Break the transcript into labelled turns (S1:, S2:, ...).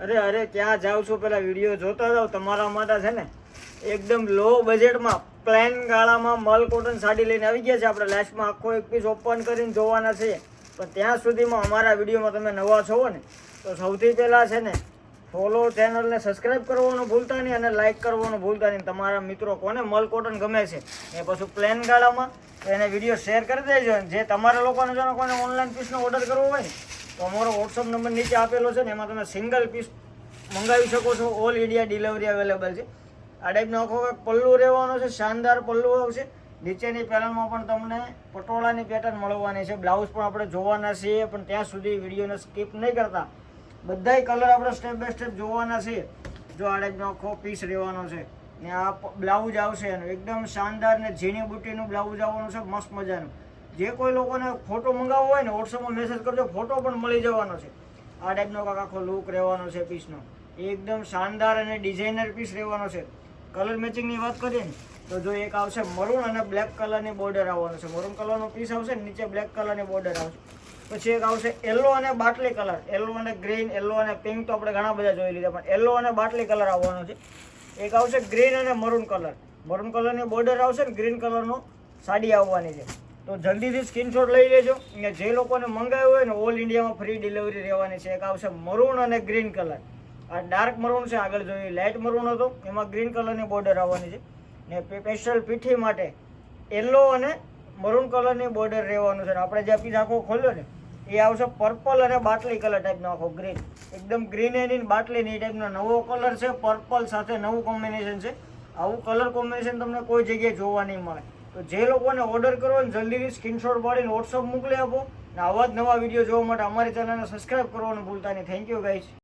S1: અરે ક્યાં જાવ છો? પેલા વિડીયો જોતા જાવ. તમારા માટે છે ને એકદમ લો બજેટમાં પ્લેન ગાળામાં મલ કોટન સાડી લઈને આવી ગયા છે. આપણે લાસ્ટમાં આખો એક પીસ ઓપન કરીને જોવાના છે. પણ ત્યાં સુધીમાં અમારા વિડીયોમાં તમે નવા છો ને તો સૌથી પહેલાં છે ને ફોલો ચેનલને સબસ્ક્રાઈબ કરવાનું ભૂલતા નહીં અને લાઇક કરવાનું ભૂલતા નહીં. તમારા મિત્રો કોને મલ કોટન ગમે છે એ પછી પ્લેન ગાળામાં તો એને વિડીયો શેર કરી દેજો. જે તમારા લોકોને જો કોઈને ઓનલાઈન પીસનો ઓર્ડર કરવો હોય ને તો અમારો વોટ્સઅપ નંબર નીચે આપેલો છે ને એમાં તમે સિંગલ પીસ મંગાવી શકો છો. ઓલ ઇન્ડિયા ડિલિવરી અવેલેબલ છે. આ ટાઈપનો આખો પલ્લુ રહેવાનો છે, શાનદાર પલ્લુ આવશે. નીચેની પેનલમાં પણ તમને પટોળાની પેટર્ન મળવાની છે. બ્લાઉઝ પણ આપણે જોવાના છીએ, પણ ત્યાં સુધી વિડીયોને સ્કીપ નહીં કરતા. બધાય કલર આપણે સ્ટેપ બાય સ્ટેપ જોવાના છે. જો આ ટાઈપનો આખો પીસ રહેવાનો છે ને આ બ્લાઉઝ આવશે એનું એકદમ શાનદાર ને ઝીણી બુટીનું બ્લાઉઝ આવવાનું છે, મસ્ત મજાનું. જે કોઈ લોકોને ફોટો મંગાવવો હોય ને વોટ્સઅપમાં મેસેજ કરજો, ફોટો પણ મળી જવાનો છે. આ ટાઈપનો કાંક આખો લુક રહેવાનો છે પીસનો. એકદમ શાનદાર અને ડિઝાઇનર પીસ રહેવાનો છે. કલર મેચિંગની વાત કરીએ ને તો જો એક આવશે મરૂન અને બ્લેક કલરની બોર્ડર આવવાનો છે. મરૂન કલરનો પીસ આવશે ને નીચે બ્લેક કલરની બોર્ડર આવશે. પછી એક આવશે યલો અને બાટલી કલર. યલો અને ગ્રીન, યલો અને પિંક તો આપણે ઘણા બધા જોઈ લીધા, પણ યલો અને બાટલી કલર આવવાનો છે. એક આવશે ગ્રીન અને મરૂન કલર. મરૂન કલરની બોર્ડર આવશે ને ગ્રીન કલરનો સાડી આવવાની છે. તો જલ્દીથી સ્ક્રીનશોટ લઈ લેજો. અને જે લોકોને મંગાવ્યું હોય ને ઓલ ઇન્ડિયામાં ફ્રી ડિલિવરી રહેવાની છે. એક આવશે મરૂન અને ગ્રીન કલર. આ ડાર્ક મરૂન છે, આગળ જોઈએ લાઇટ મરૂન હતો, એમાં ગ્રીન કલરની બોર્ડર આવવાની છે. ને સ્પેશિયલ પીઠી માટે યલો અને મરૂન કલરની બોર્ડર રહેવાનું છે. આપણે જે પીસ આખો ખોલ્યો ને એ આવશે પર્પલ અને બાટલી કલર ટાઈપનો આખો ગ્રીન. એકદમ ગ્રીન એની બાટલીની એ ટાઈપનો નવો કલર છે. પર્પલ સાથે નવું કોમ્બિનેશન છે. આવું કલર કોમ્બિનેશન તમને કોઈ જગ્યાએ જોવા નહીં મળે. તો જે લોકોને ઓર્ડર કરવો હોય જલ્દીથી સ્ક્રીનશોટ પાડીને વોટ્સઅપ મોકલી આપો. ને આવા જ નવા વિડીયો જોવા માટે અમારી ચેનલને સબસ્ક્રાઈબ કરવાનું ભૂલતા નહીં. Thank you guys.